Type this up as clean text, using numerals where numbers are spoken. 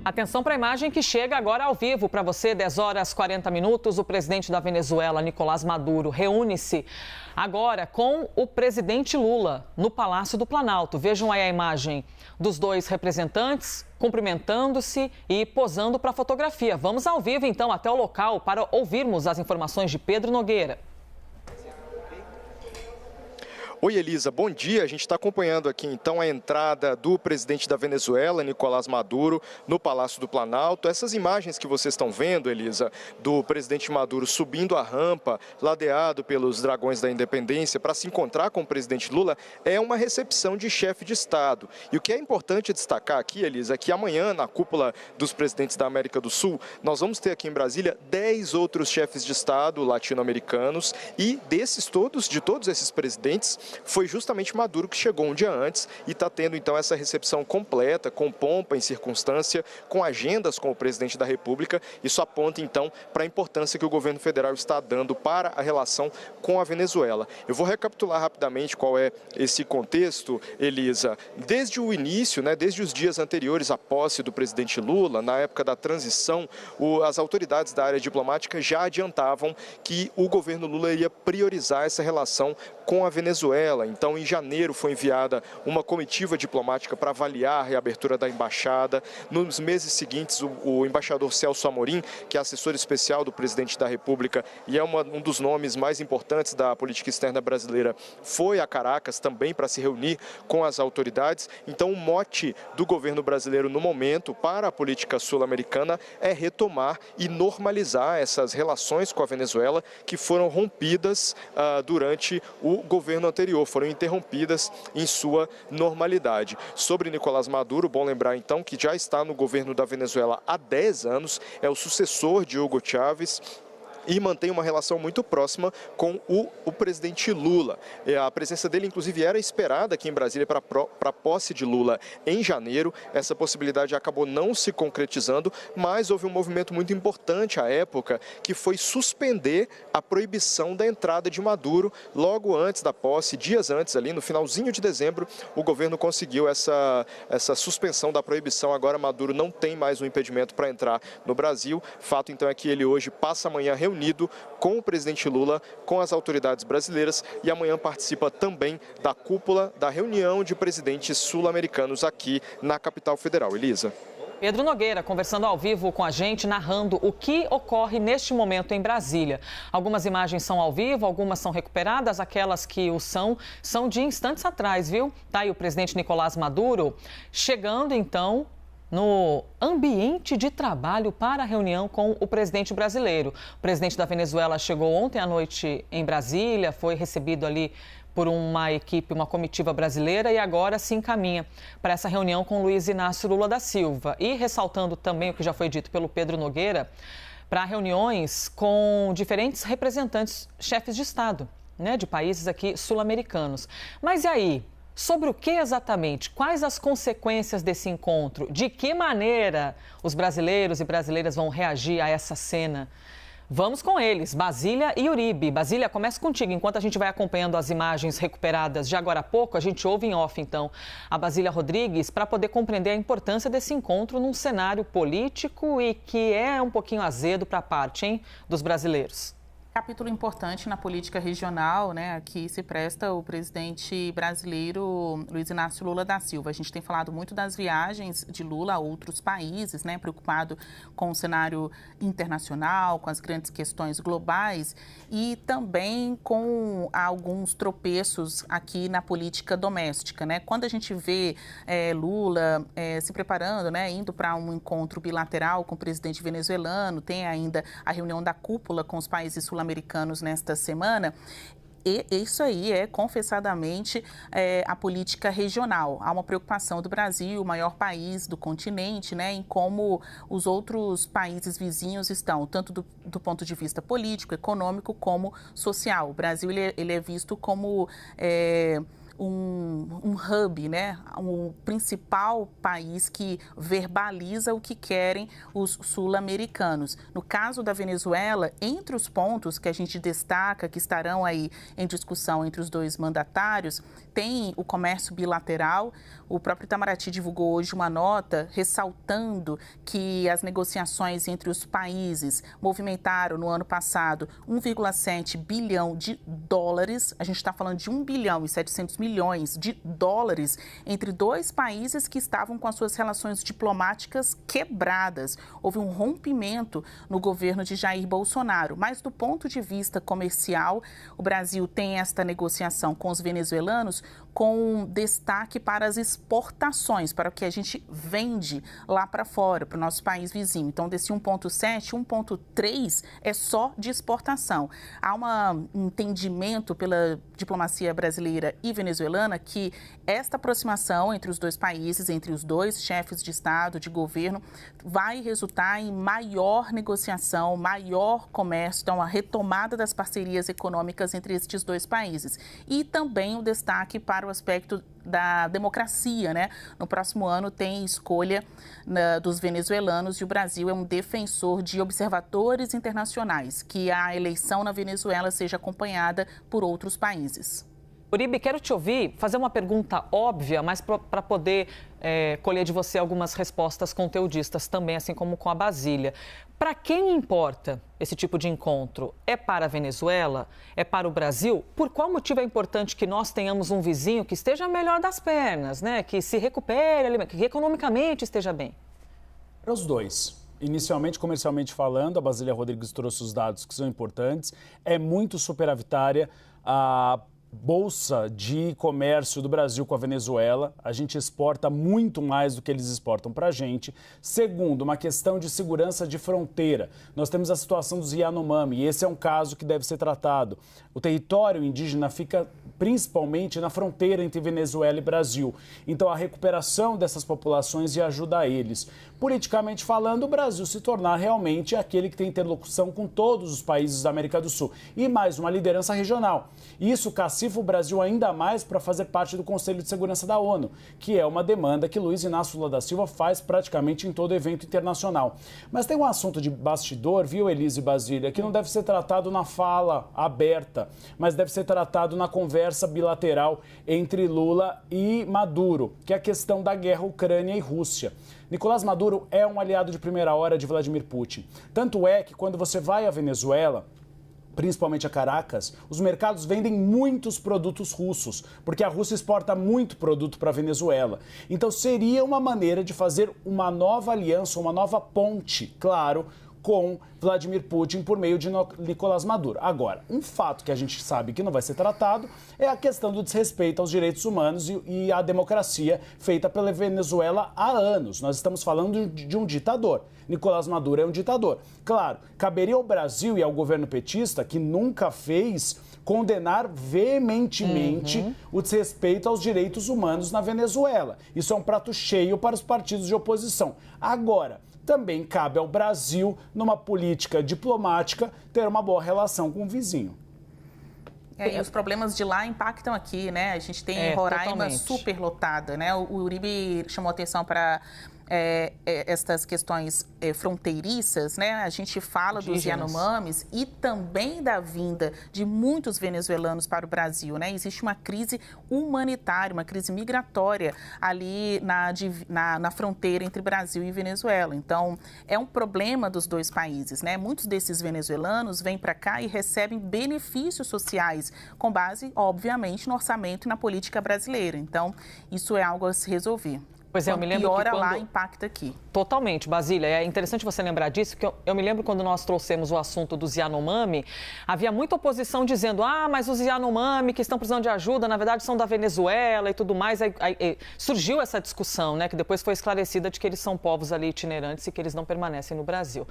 Atenção para a imagem que chega agora ao vivo para você, 10 horas 40 minutos. O presidente da Venezuela, Nicolás Maduro, reúne-se agora com o presidente Lula no Palácio do Planalto. Vejam aí a imagem dos dois representantes cumprimentando-se e posando para a fotografia. Vamos ao vivo então até o local para ouvirmos as informações de Pedro Nogueira. Oi, Elisa, bom dia. A gente está acompanhando aqui, então, a entrada do presidente da Venezuela, Nicolás Maduro, no Palácio do Planalto. Essas imagens que vocês estão vendo, Elisa, do presidente Maduro subindo a rampa, ladeado pelos Dragões da Independência, para se encontrar com o presidente Lula, é uma recepção de chefe de Estado. E o que é importante destacar aqui, Elisa, é que amanhã, na cúpula dos presidentes da América do Sul, nós vamos ter aqui em Brasília 10 outros chefes de Estado latino-americanos e de todos esses presidentes, foi justamente Maduro que chegou um dia antes e está tendo então essa recepção completa, com pompa em circunstância, com agendas com o presidente da República. Isso aponta então para a importância que o governo federal está dando para a relação com a Venezuela. Eu vou recapitular rapidamente qual é esse contexto, Elisa. Desde o início, desde os dias anteriores à posse do presidente Lula, na época da transição, as autoridades da área diplomática já adiantavam que o governo Lula ia priorizar essa relação com a Venezuela. Então, em janeiro, foi enviada uma comitiva diplomática para avaliar a reabertura da embaixada. Nos meses seguintes, o embaixador Celso Amorim, que é assessor especial do presidente da República e é um dos nomes mais importantes da política externa brasileira, foi a Caracas também para se reunir com as autoridades. Então, o mote do governo brasileiro no momento para a política sul-americana é retomar e normalizar essas relações com a Venezuela que foram rompidas durante o governo anterior, foram interrompidas em sua normalidade. Sobre Nicolás Maduro, bom lembrar então que já está no governo da Venezuela há 10 anos, é o sucessor de Hugo Chávez e mantém uma relação muito próxima com o presidente Lula. A presença dele, inclusive, era esperada aqui em Brasília para a posse de Lula em janeiro. Essa possibilidade acabou não se concretizando, mas houve um movimento muito importante à época, que foi suspender a proibição da entrada de Maduro logo antes da posse, dias antes, ali no finalzinho de dezembro, o governo conseguiu essa suspensão da proibição. Agora Maduro não tem mais um impedimento para entrar no Brasil. Fato, então, é que ele hoje passa amanhã reunido com o presidente Lula, com as autoridades brasileiras e amanhã participa também da cúpula da reunião de presidentes sul-americanos aqui na capital federal. Elisa. Pedro Nogueira conversando ao vivo com a gente, narrando o que ocorre neste momento em Brasília. Algumas imagens são ao vivo, algumas são recuperadas, aquelas que o são de instantes atrás, viu? Tá aí o presidente Nicolás Maduro chegando então no ambiente de trabalho para a reunião com o presidente brasileiro. O presidente da Venezuela chegou ontem à noite em Brasília, foi recebido ali por uma equipe, uma comitiva brasileira e agora se encaminha para essa reunião com Luiz Inácio Lula da Silva. E ressaltando também o que já foi dito pelo Pedro Nogueira, para reuniões com diferentes representantes, chefes de Estado, de países aqui sul-americanos. Mas e aí? Sobre o que exatamente? Quais as consequências desse encontro? De que maneira os brasileiros e brasileiras vão reagir a essa cena? Vamos com eles, Basília e Uribe. Basília, começa contigo. Enquanto a gente vai acompanhando as imagens recuperadas de agora a pouco, a gente ouve em off, então, a Basília Rodrigues para poder compreender a importância desse encontro num cenário político e que é um pouquinho azedo para a parte, dos brasileiros. Capítulo importante na política regional, Aqui se presta o presidente brasileiro Luiz Inácio Lula da Silva. A gente tem falado muito das viagens de Lula a outros países, preocupado com o cenário internacional, com as grandes questões globais e também com alguns tropeços aqui na política doméstica, Quando a gente vê Lula se preparando, indo para um encontro bilateral com o presidente venezuelano, tem ainda a reunião da cúpula com os países sul-americanos nesta semana. E isso aí é, confessadamente, a política regional. Há uma preocupação do Brasil, o maior país do continente, em como os outros países vizinhos estão, tanto do ponto de vista político, econômico, como social. O Brasil ele é visto como um hub, né? Um principal país que verbaliza o que querem os sul-americanos. No caso da Venezuela, entre os pontos que a gente destaca, que estarão aí em discussão entre os dois mandatários, tem o comércio bilateral. O próprio Itamaraty divulgou hoje uma nota ressaltando que as negociações entre os países movimentaram no ano passado 1,7 bilhão de dólares. A gente está falando de 1 bilhão e 700 milhões de dólares entre dois países que estavam com as suas relações diplomáticas quebradas. Houve um rompimento no governo de Jair Bolsonaro. Mas do ponto de vista comercial, o Brasil tem esta negociação com os venezuelanos com destaque para as exportações, para o que a gente vende lá para fora, para o nosso país vizinho. Então, desse 1,7, 1,3 é só de exportação. Há um entendimento pela diplomacia brasileira e venezuelana que esta aproximação entre os dois países, entre os dois chefes de Estado, de governo, vai resultar em maior negociação, maior comércio, então a retomada das parcerias econômicas entre estes dois países. E também o destaque para o aspecto da democracia, né? No próximo ano tem escolha dos venezuelanos e o Brasil é um defensor de observadores internacionais, que a eleição na Venezuela seja acompanhada por outros países. Uribe, quero te ouvir fazer uma pergunta óbvia, mas para poder colher de você algumas respostas conteudistas também, assim como com a Basília. Para quem importa esse tipo de encontro? É para a Venezuela? É para o Brasil? Por qual motivo é importante que nós tenhamos um vizinho que esteja melhor das pernas, né? Que se recupere, que economicamente esteja bem? Para os dois. Inicialmente, comercialmente falando, a Basília Rodrigues trouxe os dados que são importantes. É muito superavitária a Bolsa de Comércio do Brasil com a Venezuela. A gente exporta muito mais do que eles exportam para a gente. Segundo, uma questão de segurança de fronteira. Nós temos a situação dos Yanomami e esse é um caso que deve ser tratado. O território indígena fica principalmente na fronteira entre Venezuela e Brasil. Então, a recuperação dessas populações e ajuda a eles. Politicamente falando, o Brasil se tornar realmente aquele que tem interlocução com todos os países da América do Sul. E mais, uma liderança regional. Isso cacifa o Brasil ainda mais para fazer parte do Conselho de Segurança da ONU, que é uma demanda que Luiz Inácio Lula da Silva faz praticamente em todo evento internacional. Mas tem um assunto de bastidor, viu, Elise e Basília, que não deve ser tratado na fala aberta, mas deve ser tratado na conversa bilateral entre Lula e Maduro, que é a questão da guerra Ucrânia e Rússia. Nicolás Maduro é um aliado de primeira hora de Vladimir Putin. Tanto é que quando você vai à Venezuela, principalmente a Caracas, os mercados vendem muitos produtos russos, porque a Rússia exporta muito produto para a Venezuela. Então seria uma maneira de fazer uma nova aliança, uma nova ponte, claro, com Vladimir Putin por meio de Nicolás Maduro. Agora, um fato que a gente sabe que não vai ser tratado é a questão do desrespeito aos direitos humanos e à democracia feita pela Venezuela há anos. Nós estamos falando de um ditador. Nicolás Maduro é um ditador. Claro, caberia ao Brasil e ao governo petista, que nunca fez, condenar veementemente o desrespeito aos direitos humanos na Venezuela. Isso é um prato cheio para os partidos de oposição. Agora, também cabe ao Brasil, numa política diplomática, ter uma boa relação com o vizinho. E os problemas de lá impactam aqui, né? A gente tem Roraima superlotada, né? O Uribe chamou atenção para estas questões fronteiriças, né? A gente fala dos Yanomamis e também da vinda de muitos venezuelanos para o Brasil, né? Existe uma crise humanitária, uma crise migratória ali na fronteira entre Brasil e Venezuela. Então, é um problema dos dois países, né? Muitos desses venezuelanos vêm para cá e recebem benefícios sociais com base, obviamente, no orçamento e na política brasileira. Então, isso é algo a se resolver. Pois é, eu me lembro piora que quando... lá, impacta aqui. Totalmente, Basília. É interessante você lembrar disso, porque eu me lembro quando nós trouxemos o assunto dos Yanomami, havia muita oposição dizendo, mas os Yanomami que estão precisando de ajuda, na verdade, são da Venezuela e tudo mais. Aí surgiu essa discussão, né, que depois foi esclarecida de que eles são povos ali itinerantes e que eles não permanecem no Brasil.